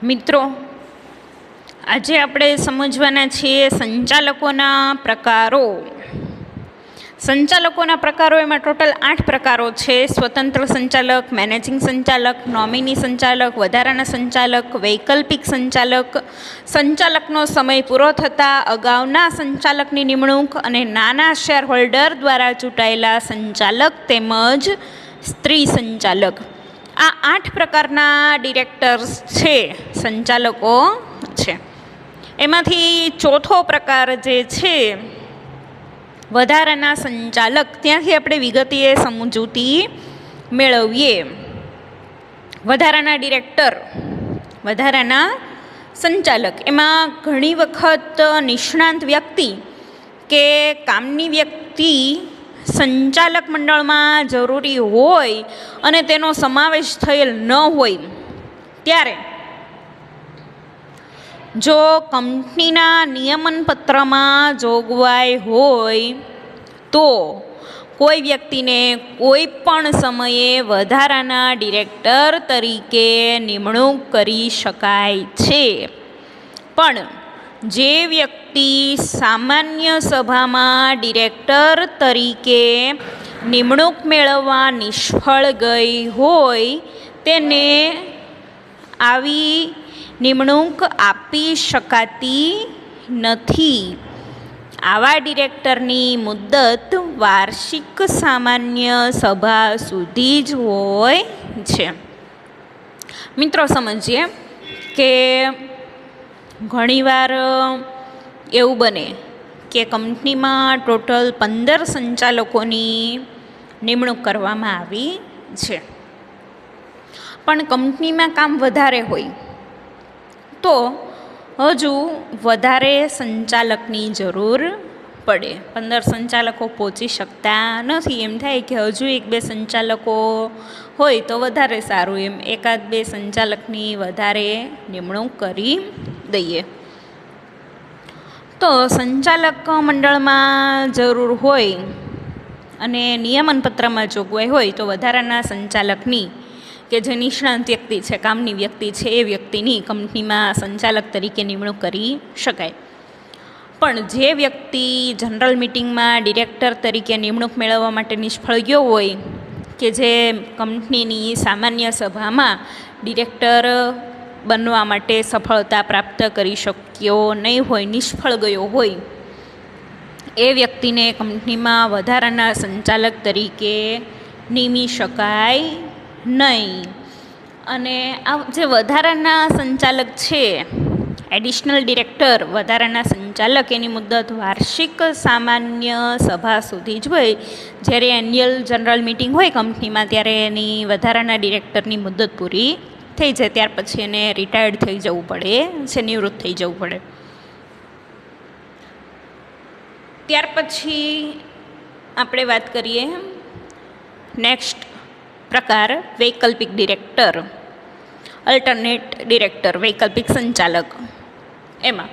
મિત્રો, આજે આપણે સમજવાના છીએ સંચાલકોના પ્રકારો. સંચાલકોના પ્રકારો એમાં ટોટલ 8 પ્રકારો છે. સ્વતંત્ર સંચાલક, મેનેજિંગ સંચાલક, નોમિની સંચાલક, વધારાના સંચાલક, વૈકલ્પિક સંચાલક, સંચાલકનો સમય પૂરો થતાં અગાઉના સંચાલકની નિમણૂક અને નાના શેર હોલ્ડર દ્વારા ચૂંટાયેલા સંચાલક તેમજ સ્ત્રી સંચાલક. આ 8 પ્રકારના ડિરેક્ટર્સ છે, સંચાલકો છે. એમાંથી ચોથો પ્રકાર જે છે વધારાના સંચાલક, ત્યાંથી આપણે વિગતીય સમજૂતી મેળવીએ. વધારાના ડિરેક્ટર, વધારાના સંચાલક, એમાં ઘણી વખત નિષ્ણાંત વ્યક્તિ કે કામની વ્યક્તિ સંચાલક મંડળમાં જરૂરી હોય અને તેનો સમાવેશ થયેલ ન હોય ત્યારે જો કંપનીના નિયમનપત્રમાં જોગવાઈ હોય તો કોઈ વ્યક્તિને કોઈ પણ સમયે વધારાના ડિરેક્ટર તરીકે નિમણૂક કરી શકાય છે. પણ જે વ્યક્તિ સામાન્ય સભામાં ડિરેક્ટર તરીકે નિમણૂક મેળવવા નિષ્ફળ ગઈ હોય તેને આવી નિમણૂક આપી શકાતી નથી. આવા ડિરેક્ટરની મુદ્દત વાર્ષિક સામાન્ય સભા સુધી જ હોય છે. મિત્રો, સમજીએ કે ઘણીવાર એવું બને કે કંપનીમાં ટોટલ 15 સંચાલકોની નિમણૂક કરવામાં આવી છે, પણ કંપનીમાં કામ વધારે હોય તો હજુ વધારે સંચાલકની જરૂર પડે. 15 સંચાલકો પહોંચી શકતા નથી. એમ થાય કે હજુ 1-2 સંચાલકો હોય તો વધારે સારું, એમ 1-2 સંચાલકની વધારે નિમણૂક કરી દઈએ. તો સંચાલક મંડળમાં જરૂર હોય અને નિયમનપત્રમાં જોગવાઈ હોય તો વધારાના સંચાલકની, કે જે નિષ્ણાંત વ્યક્તિ છે, કામની વ્યક્તિ છે, એ વ્યક્તિની કંપનીમાં સંચાલક તરીકે નિમણૂક કરી શકાય. પણ જે વ્યક્તિ જનરલ મિટિંગમાં ડિરેક્ટર તરીકે નિમણૂક મેળવવા માટે નિષ્ફળ ગયો હોય, કે જે કંપનીની સામાન્ય સભામાં ડિરેક્ટર બનવા માટે સફળતા પ્રાપ્ત કરી શક્યો નહીં હોય, નિષ્ફળ ગયો હોય, એ વ્યક્તિને કંપનીમાં વધારાના સંચાલક તરીકે નિમી શકાય નહીં. અને આ જે વધારાના સંચાલક છે, એડિશનલ ડિરેક્ટર, વધારાના સંચાલક, એની મુદ્દત વાર્ષિક સામાન્ય સભા સુધી જ હોય. જ્યારે એન્યુઅલ જનરલ મિટિંગ હોય કંપનીમાં ત્યારે એની વધારાના ડિરેક્ટરની મુદ્દત પૂરી થઈ જાય, ત્યાર પછી એને રિટાયર્ડ થઈ જવું પડે છે, નિવૃત્ત થઈ જવું પડે. ત્યાર પછી આપણે વાત કરીએ નેક્સ્ટ પ્રકાર, વૈકલ્પિક ડિરેક્ટર, અલ્ટરનેટ ડિરેક્ટર, વૈકલ્પિક સંચાલક. એમાં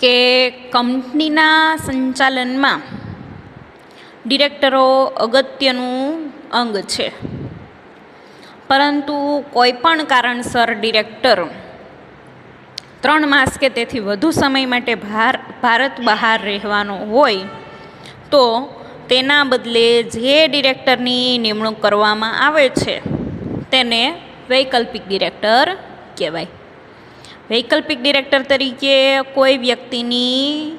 કે કંપનીના સંચાલનમાં ડિરેક્ટરો અગત્યનું અંગ છે, પરંતુ કોઈ પણ કારણસર ડિરેક્ટર 3 માસ કે તેથી વધુ સમય માટે ભારત બહાર રહેવાનો હોય તો તેના બદલે જે ડિરેક્ટરની નિમણૂક કરવામાં આવે છે તેને વૈકલ્પિક ડિરેક્ટર કહેવાય. વૈકલ્પિક ડિરેક્ટર તરીકે કોઈ વ્યક્તિની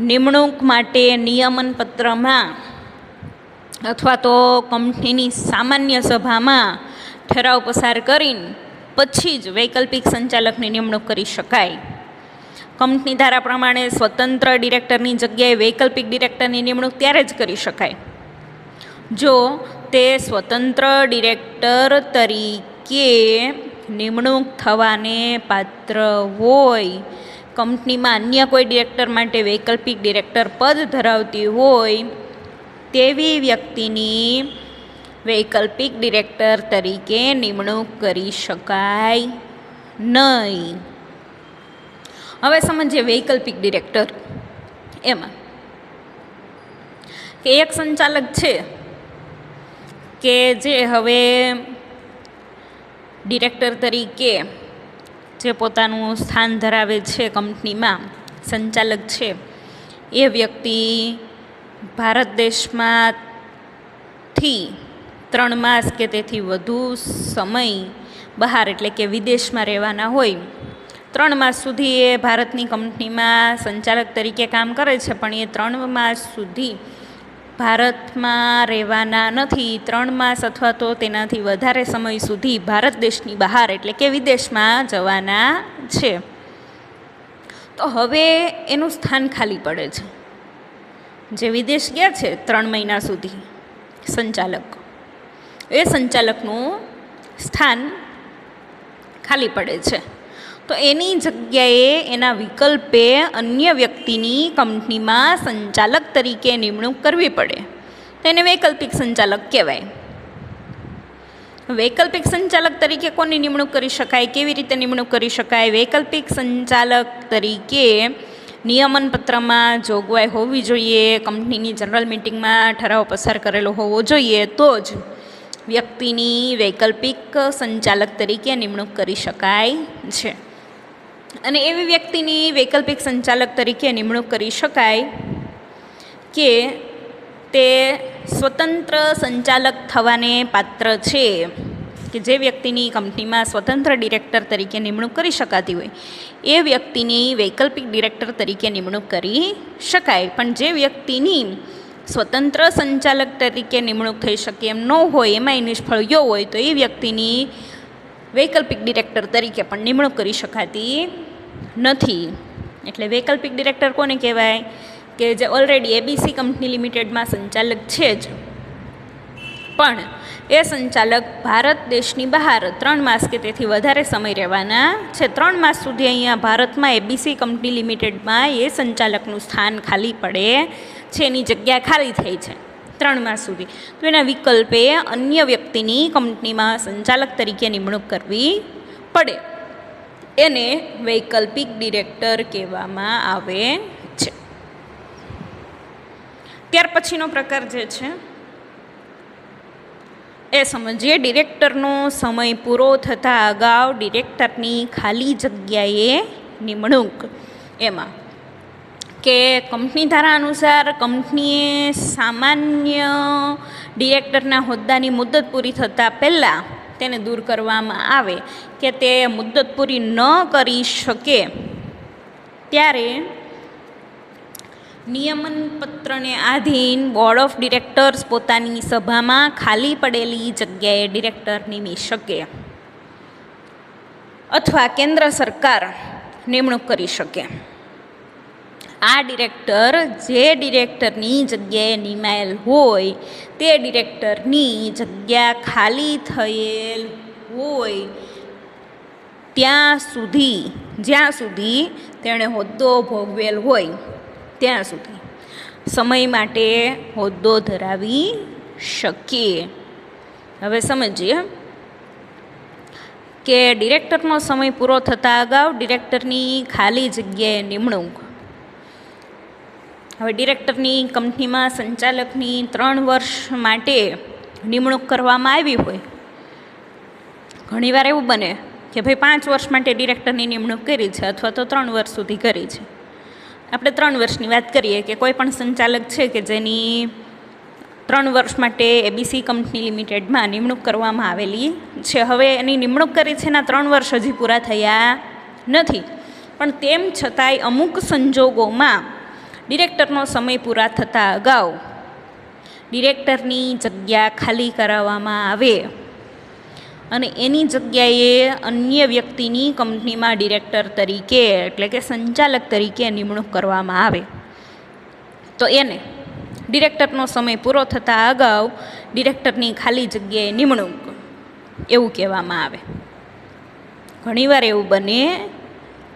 નિમણૂક માટે નિયમનપત્રમાં અથવા તો કંપનીની સામાન્ય સભામાં ઠરાવ પસાર કરીને પછી જ વૈકલ્પિક સંચાલકની નિમણૂક કરી શકાય. કંપની ધારા પ્રમાણે સ્વતંત્ર ડિરેક્ટરની જગ્યાએ વૈકલ્પિક ડિરેક્ટરની નિમણૂક ત્યારે જ કરી શકાય જો તે સ્વતંત્ર ડિરેક્ટર તરીકે નિમણૂક થવાને પાત્ર હોય, કંપનીમાં અન્ય કોઈ ડિરેક્ટર માટે વૈકલ્પિક ડિરેક્ટર પદ ધરાવતી હોય તેવી વ્યક્તિની વૈકલ્પિક ડિરેક્ટર તરીકે નિમણૂક કરી શકાય નહીં. હવે સમજીએ વૈકલ્પિક ડિરેક્ટર. એમાં કે એક સંચાલક છે કે જે હવે ડિરેક્ટર તરીકે જે પોતાનું સ્થાન ધરાવે છે કંપનીમાં, સંચાલક છે, એ વ્યક્તિ ભારત દેશમાંથી 3 માસ કે તેથી વધુ સમય બહાર એટલે કે વિદેશમાં રહેવાના હોય. 3 માસ સુધી એ ભારતની કંપનીમાં સંચાલક તરીકે કામ કરે છે, પણ એ 3 માસ સુધી ભારતમાં રહેવાના નથી. 3 માસ અથવા તો તેનાથી વધારે સમય સુધી ભારત દેશની બહાર એટલે કે વિદેશમાં જવાના છે. તો હવે એનું સ્થાન ખાલી પડે છે. જે વિદેશ ગયા છે 3 મહિના સુધી સંચાલક, એ સંચાલકનું સ્થાન ખાલી પડે છે. તો એની જગ્યાએ એના વિકલ્પે અન્ય વ્યક્તિની કંપનીમાં સંચાલક તરીકે નિમણૂક કરવી પડે. તેને વૈકલ્પિક સંચાલક કહેવાય. વૈકલ્પિક સંચાલક તરીકે કોની નિમણૂક કરી શકાય, કેવી રીતે નિમણૂક કરી શકાય? વૈકલ્પિક સંચાલક તરીકે નિયમન પત્રમાં જોગવાઈ હોવી જોઈએ, કંપનીની જનરલ મિટિંગમાં ઠરાવ પસાર કરેલો હોવો જોઈએ, તો જ વ્યક્તિની વૈકલ્પિક સંચાલક તરીકે નિમણૂક કરી શકાય છે. અને એવી વ્યક્તિની વૈકલ્પિક સંચાલક તરીકે નિમણૂક કરી શકાય કે તે સ્વતંત્ર સંચાલક થવાને પાત્ર છે. કે જે વ્યક્તિની કંપનીમાં સ્વતંત્ર ડિરેક્ટર તરીકે નિમણૂક કરી શકાતી હોય, એ વ્યક્તિની વૈકલ્પિક ડિરેક્ટર તરીકે નિમણૂક કરી શકાય. પણ જે વ્યક્તિની સ્વતંત્ર સંચાલક તરીકે નિમણૂક થઈ શકે એમ ન હોય, એમાંય નિષ્ફળ ગયો હોય, તો એ વ્યક્તિની વૈકલ્પિક ડિરેક્ટર તરીકે પણ નિમણૂક કરી શકાતી નથી. એટલે વૈકલ્પિક ડિરેક્ટર કોને કહેવાય? કે જે ઓલરેડી એબીસી કંપની લિમિટેડમાં સંચાલક છે જ, પણ એ સંચાલક ભારત દેશની બહાર 3 માસ કે તેથી વધારે સમય રહેવાના છે. 3 માસ સુધી અહીંયા ભારતમાં એબીસી કંપની લિમિટેડમાં એ સંચાલકનું સ્થાન ખાલી પડે છે, એની જગ્યા ખાલી થઈ છે 3 માસ સુધી. તો એના વિકલ્પે અન્ય વ્યક્તિની કંપનીમાં સંચાલક તરીકે નિમણૂક કરવી પડે. એને વૈકલ્પિક ડિરેક્ટર કહેવામાં આવે છે. ત્યાર પછીનો પ્રકાર જે છે એ સમજીએ. ડિરેક્ટરનો સમય પૂરો થતાં અગાઉ ડિરેક્ટરની ખાલી જગ્યાએ નિમણૂક. એમાં કે કંપની ધારા અનુસાર કંપનીએ સામાન્ય ડિરેક્ટરના હોદ્દાની મુદત પૂરી થતાં પહેલાં તેને દૂર કરવામાં આવે કે તે મુદત પૂરી ન કરી શકે, ત્યારે નિયમન પત્રને આધીન બોર્ડ ઓફ ડિરેક્ટર્સ પોતાની સભામાં ખાલી પડેલી જગ્યાએ ડિરેક્ટર નિમી શકે, અથવા કેન્દ્ર સરકાર નિમણૂક કરી શકે. આ ડિરેક્ટર જે ડિરેક્ટરની જગ્યાએ નિમાયેલ હોય તે ડિરેક્ટરની જગ્યા ખાલી થયેલ હોય જ્યાં સુધી તેણે હોદ્દો ભોગવેલ હોય ત્યાં સુધી સમય માટે હોદ્દો ધરાવી શકીએ. હવે સમજીએ કે ડિરેક્ટરનો સમય પૂરો થતાં અગાઉ ડિરેક્ટરની ખાલી જગ્યાએ નિમણૂક. હવે ડિરેક્ટરની કંપનીમાં સંચાલકની 3 વર્ષ માટે નિમણૂક કરવામાં આવી હોય. ઘણીવાર એવું બને કે ભાઈ 5 વર્ષ માટે ડિરેક્ટરની નિમણૂક કરી છે, અથવા તો 3 વર્ષ સુધી કરી છે. આપણે 3 વર્ષની વાત કરીએ કે કોઈ પણ સંચાલક છે કે જેની 3 વર્ષ માટે એબીસી કંપની લિમિટેડમાં નિમણૂક કરવામાં આવેલી છે. હવે એની નિમણૂક કરી છે, એના 3 વર્ષ હજી પૂરા થયા નથી, પણ તેમ છતાંય અમુક સંજોગોમાં ડિરેક્ટરનો સમય પૂરા થતાં અગાઉ ડિરેક્ટરની જગ્યા ખાલી કરાવવામાં આવે અને એની જગ્યાએ અન્ય વ્યક્તિની કંપનીમાં ડિરેક્ટર તરીકે એટલે કે સંચાલક તરીકે નિમણૂક કરવામાં આવે, તો એને ડિરેક્ટરનો સમય પૂરો થતાં અગાઉ ડિરેક્ટરની ખાલી જગ્યાએ નિમણૂક એવું કહેવામાં આવે. ઘણીવાર એવું બને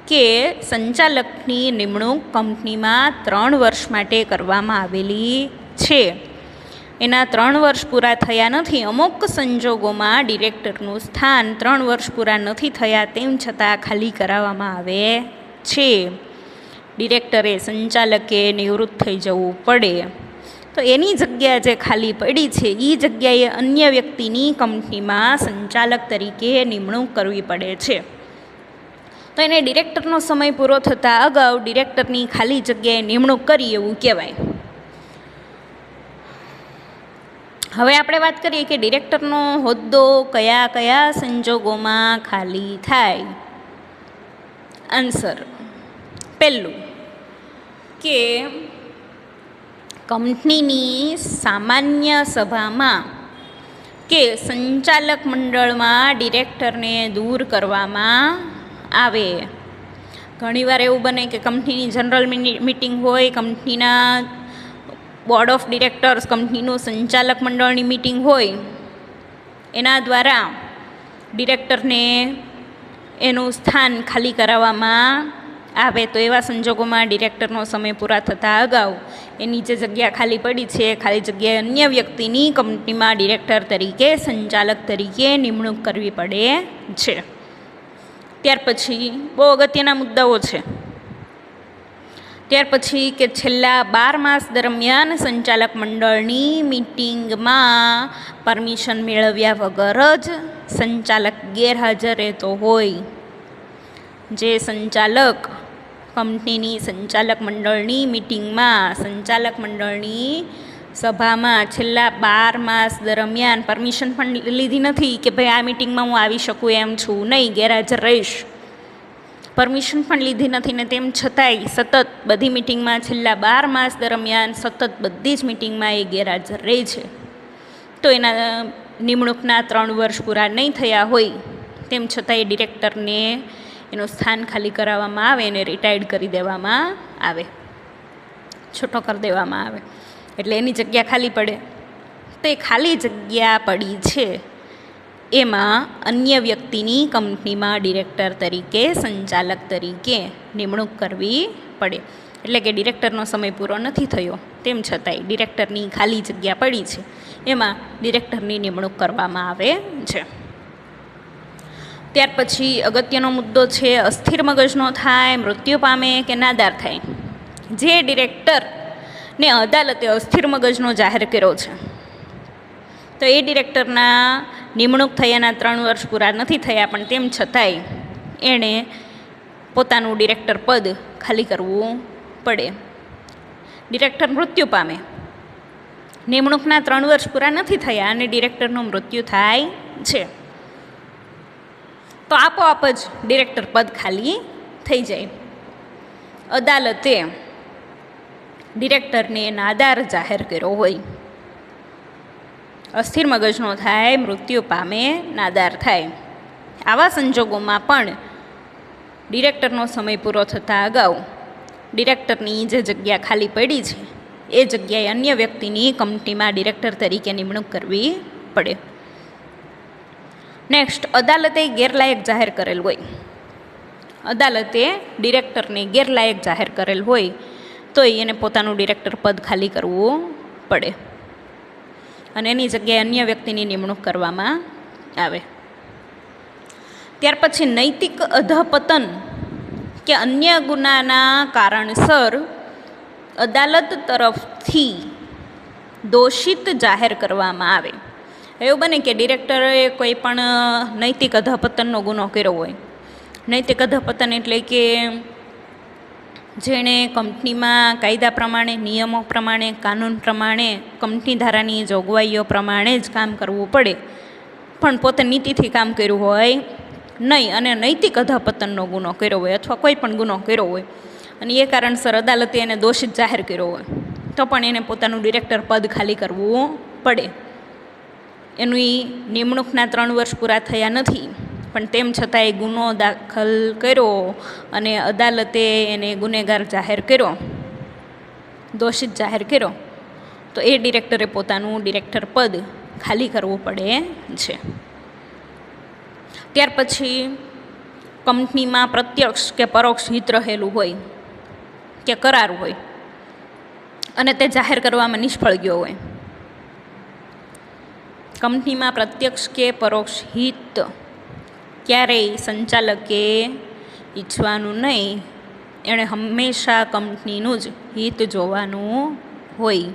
કે સંચાલકની નિમણૂક કંપનીમાં 3 વર્ષ માટે કરવામાં આવેલી છે, એના 3 વર્ષ પૂરા થયા નથી, અમુક સંજોગોમાં ડિરેક્ટરનું સ્થાન 3 વર્ષ પૂરા નથી થયા તેમ છતાં ખાલી કરાવવામાં આવે છે. ડિરેક્ટરે સંચાલકે નિવૃત્ત થઈ જવું પડે. તો એની જગ્યા જે ખાલી પડી છે એ જગ્યાએ અન્ય વ્યક્તિની કંપનીમાં સંચાલક તરીકે નિમણૂક કરવી પડે છે. તો એને ડિરેક્ટરનો સમય પૂરો થતાં અગાઉ ડિરેક્ટરની ખાલી જગ્યાએ નિમણૂક કરી એવું કહેવાય. હવે આપણે વાત કરીએ કે ડિરેક્ટરનો હોદ્દો કયા કયા સંજોગોમાં ખાલી થાય. આન્સર: પહેલું કે કંપનીની સામાન્ય સભામાં કે સંચાલક મંડળમાં ડિરેક્ટરને દૂર કરવામાં આવે. ઘણીવાર એવું બને કે કંપનીની જનરલ મીટિંગ હોય, કંપનીના બોર્ડ ઓફ ડિરેક્ટર્સ, કંપનીનું સંચાલક મંડળની મીટિંગ હોય, એના દ્વારા ડિરેક્ટરને એનું સ્થાન ખાલી કરાવવામાં આવે. તો એવા સંજોગોમાં ડિરેક્ટરનો સમય પૂરા થતાં અગાઉ એની જે જગ્યા ખાલી પડી છે ખાલી જગ્યાએ અન્ય વ્યક્તિની કંપનીમાં ડિરેક્ટર તરીકે, સંચાલક તરીકે નિમણૂક કરવી પડે છે. ત્યાર પછી બહુ અગત્યના મુદ્દાઓ છે. ત્યાર પછી કે છેલ્લા 12 માસ દરમિયાન સંચાલક મંડળની મીટિંગમાં પરમિશન મેળવ્યા વગર જ સંચાલક ગેરહાજર રહેતો હોય. જે સંચાલક કંપનીની સંચાલક મંડળની મીટિંગમાં, સંચાલક મંડળની સભામાં છેલ્લા 12 માસ દરમિયાન પરમિશન પણ લીધી નથી કે ભાઈ આ મીટિંગમાં હું આવી શકું એમ છું, નહીં, ગેરહાજર રહીશ, પરમિશન પણ લીધી નથી ને તેમ છતાંય સતત બધી મીટિંગમાં છેલ્લા 12 માસ દરમિયાન સતત બધી જ મીટિંગમાં એ ગેરહાજર રહે છે, તો એના નિમણૂકના 3 વર્ષ પૂરા નહીં થયા હોય તેમ છતાં એ ડિરેક્ટરને એનું સ્થાન ખાલી કરાવવામાં આવે અને રિટાયર્ડ કરી દેવામાં આવે, છૂટો કરી દેવામાં આવે. એટલે એની જગ્યા ખાલી પડે. તો એ ખાલી જગ્યા પડી છે એમાં અન્ય વ્યક્તિની કંપનીમાં ડિરેક્ટર તરીકે, સંચાલક તરીકે નિમણૂક કરવી પડે. એટલે કે ડિરેક્ટરનો સમય પૂરો નથી થયો તેમ છતાંય ડિરેક્ટરની ખાલી જગ્યા પડી છે એમાં ડિરેક્ટરની નિમણૂક કરવામાં આવે છે. ત્યાર પછી અગત્યનો મુદ્દો છે અસ્થિર મગજનો થાય, મૃત્યુ પામે કે નાદાર થાય. જે ડિરેક્ટરને અદાલતે અસ્થિર મગજનો જાહેર કર્યો છે તો એ ડિરેક્ટરના નિમણૂક થયાના 3 વર્ષ પૂરા નથી થયા પણ તેમ છતાંય એણે પોતાનું ડિરેક્ટર પદ ખાલી કરવું પડે. ડિરેક્ટર મૃત્યુ પામે, નિમણૂકના 3 વર્ષ પૂરા નથી થયા અને ડિરેક્ટરનું મૃત્યુ થાય છે તો આપોઆપ જ ડિરેક્ટર પદ ખાલી થઈ જાય. અદાલતે ડિરેક્ટરને નાદાર જાહેર કર્યો હોય, અસ્થિર મગજનો થાય, મૃત્યુ પામે, નાદાર થાય, આવા સંજોગોમાં પણ ડિરેક્ટરનો સમય પૂરો થતાં અગાઉ ડિરેક્ટરની જે જગ્યા ખાલી પડી છે એ જગ્યાએ અન્ય વ્યક્તિની કંપનીમાં ડિરેક્ટર તરીકે નિમણૂક કરવી પડે. નેક્સ્ટ, અદાલતે ગેરલાયક જાહેર કરેલ હોય. અદાલતે ડિરેક્ટરને ગેરલાયક જાહેર કરેલ હોય તો એને પોતાનું ડિરેક્ટર પદ ખાલી કરવું પડે અને એની જગ્યાએ અન્ય વ્યક્તિની નિમણૂક કરવામાં આવે. ત્યાર પછી નૈતિક અધપતન કે અન્ય ગુનાના કારણસર અદાલત તરફથી દોષિત જાહેર કરવામાં આવે. એવું બને કે ડિરેક્ટરે કોઈ પણ નૈતિક અધપતનનો ગુનો કર્યો હોય. નૈતિક અધપતન એટલે કે જેણે કંપનીમાં કાયદા પ્રમાણે, નિયમો પ્રમાણે, કાનૂન પ્રમાણે, કંપની ધારાની જોગવાઈઓ પ્રમાણે જ કામ કરવું પડે પણ પોતે નીતિથી કામ કર્યું હોય નહીં અને નૈતિક અધપતનનો ગુનો કર્યો હોય અથવા કોઈ પણ ગુનો કર્યો હોય અને એ કારણસર અદાલતે એને દોષિત જાહેર કર્યો હોય તો પણ એને પોતાનું ડિરેક્ટર પદ ખાલી કરવું પડે. એની નિમણૂકના 3 વર્ષ પૂરા થયા નથી પણ તેમ છતાં એ ગુનો દાખલ કર્યો અને અદાલતે એને ગુનેગાર જાહેર કર્યો, દોષિત જાહેર કર્યો તો એ ડિરેક્ટરે પોતાનું ડિરેક્ટર પદ ખાલી કરવું પડે છે. ત્યાર પછી કંપનીમાં પ્રત્યક્ષ કે પરોક્ષ હિત રહેલું હોય કે કરાર હોય અને તે જાહેર કરવામાં નિષ્ફળ ગયો હોય. કંપનીમાં પ્રત્યક્ષ કે પરોક્ષ હિત ક્યારેય સંચાલકે ઈચ્છવાનું નહીં, એણે હંમેશા કંપનીનું જ હિત જોવાનું હોય.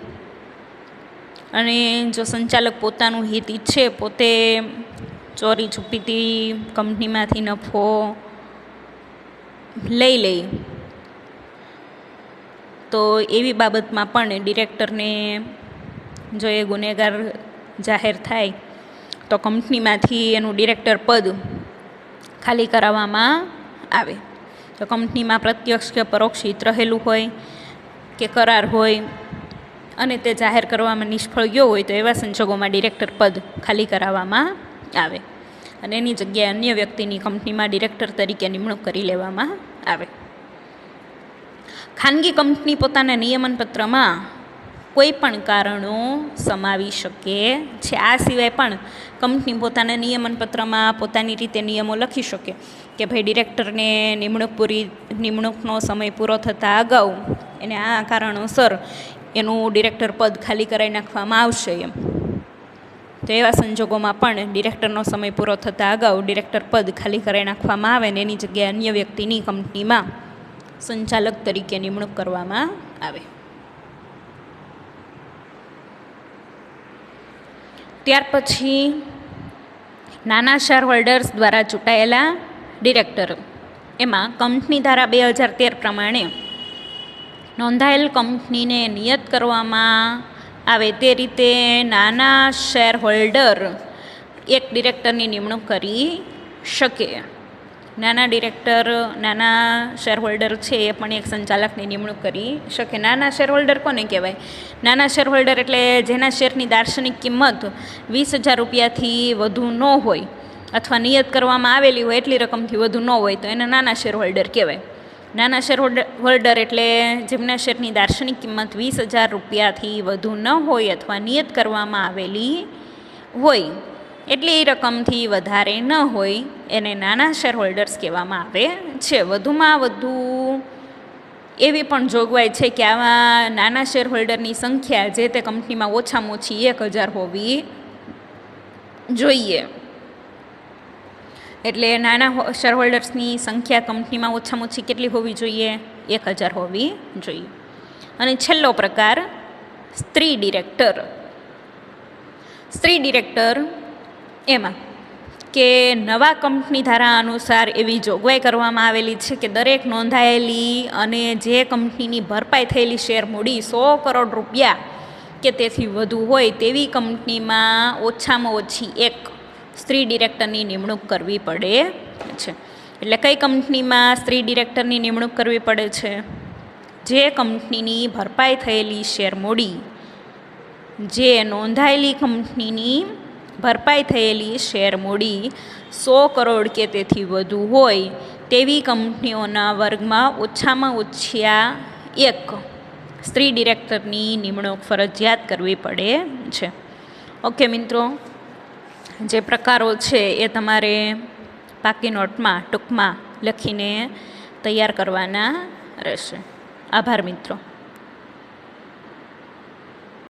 અને જો સંચાલક પોતાનું હિત ઈચ્છે, પોતે ચોરી છુપીથી કંપનીમાંથી નફો લઈ લે, તો એવી બાબતમાં પણ ડિરેક્ટરને જો એ ગુનેગાર જાહેર થાય તો કંપનીમાંથી એનું ડિરેક્ટર પદ ખાલી કરાવવામાં આવે. તો કંપનીમાં પ્રત્યક્ષ કે પરોક્ષ હિત રહેલું હોય કે કરાર હોય અને તે જાહેર કરવામાં નિષ્ફળ ગયો હોય તો એવા સંજોગોમાં ડિરેક્ટર પદ ખાલી કરાવવામાં આવે અને એની જગ્યાએ અન્ય વ્યક્તિની કંપનીમાં ડિરેક્ટર તરીકે નિમણૂક કરી લેવામાં આવે. ખાનગી કંપની પોતાના નિયમનપત્રમાં કોઈ પણ કારણો સમાવી શકે છે. આ સિવાય પણ કંપની પોતાના નિયમનપત્રમાં પોતાની રીતે નિયમો લખી શકે કે ભાઈ ડિરેક્ટરને નિમણૂકનો સમય પૂરો થતાં અગાઉ એને આ કારણોસર એનું ડિરેક્ટર પદ ખાલી કરાવી નાખવામાં આવશે એમ. તો એવા સંજોગોમાં પણ ડિરેક્ટરનો સમય પૂરો થતાં અગાઉ ડિરેક્ટર પદ ખાલી કરાવી નાખવામાં આવે ને એની જગ્યાએ અન્ય વ્યક્તિની કંપનીમાં સંચાલક તરીકે નિમણૂક કરવામાં આવે. ત્યાર પછી નાના શેર હોલ્ડર્સ દ્વારા ચૂંટાયેલા ડિરેક્ટર. એમાં કંપની ધારા 2013 પ્રમાણે નોંધાયેલ કંપનીને નિયત કરવામાં આવે તે રીતે નાના શેર હોલ્ડર એક ડિરેક્ટરની નિમણૂક કરી શકે. નાના શેર હોલ્ડર છે એ પણ એક સંચાલકની નિમણૂક કરી શકે. નાના શેર હોલ્ડર કોને કહેવાય? નાના શેર હોલ્ડર એટલે જેના શેરની દાર્શનિક કિંમત 20,000 રૂપિયાથી વધુ ન હોય અથવા નિયત કરવામાં આવેલી હોય એટલી રકમથી વધુ ન હોય તો એને નાના શેર હોલ્ડર કહેવાય. નાના શેર હોલ્ડર એટલે જેમના શેરની દાર્શનિક કિંમત 20,000 રૂપિયાથી વધુ ન હોય અથવા નિયત કરવામાં આવેલી હોય એટલી રકમથી વધારે ન હોય એને નાના શેર હોલ્ડર્સ કહેવામાં આવે છે. વધુમાં વધુ એવી પણ જોગવાઈ છે કે આવા નાના શેર હોલ્ડરની સંખ્યા જે તે કંપનીમાં ઓછામાં ઓછી 1,000 હોવી જોઈએ. એટલે નાના શેર હોલ્ડર્સની સંખ્યા કંપનીમાં ઓછામાં ઓછી કેટલી હોવી જોઈએ? 1,000 હોવી જોઈએ. અને છેલ્લો પ્રકાર સ્ત્રી ડિરેક્ટર. સ્ત્રી ડિરેક્ટર એમાં કે નવા કંપની ધારા અનુસાર એવી જોગવાઈ કરવામાં આવેલી છે કે દરેક નોંધાયેલી અને જે કંપનીની ભરપાઈ થયેલી શેર મૂડી 100 કરોડ રૂપિયા કે તેથી વધુ હોય તેવી કંપનીમાં ઓછામાં ઓછી એક સ્ત્રી ડિરેક્ટરની નિમણૂક કરવી પડે છે. એટલે કઈ કંપનીમાં સ્ત્રી ડિરેક્ટરની નિમણૂક કરવી પડે છે? જે કંપનીની ભરપાઈ થયેલી શેર મૂડી જે નોંધાયેલી કંપનીની ભરપાઈ થયેલી શેર મૂડી 100 કરોડ કે તેથી વધુ હોય તેવી કંપનીઓના વર્ગમાં ઓછામાં ઓછા એક સ્ત્રી ડિરેક્ટરની નિમણૂક ફરજિયાત કરવી પડે છે. ઓકે મિત્રો, જે પ્રકારો છે એ તમારે પાકી નોટમાં ટૂંકમાં લખીને તૈયાર કરવાના રહેશે. આભાર મિત્રો.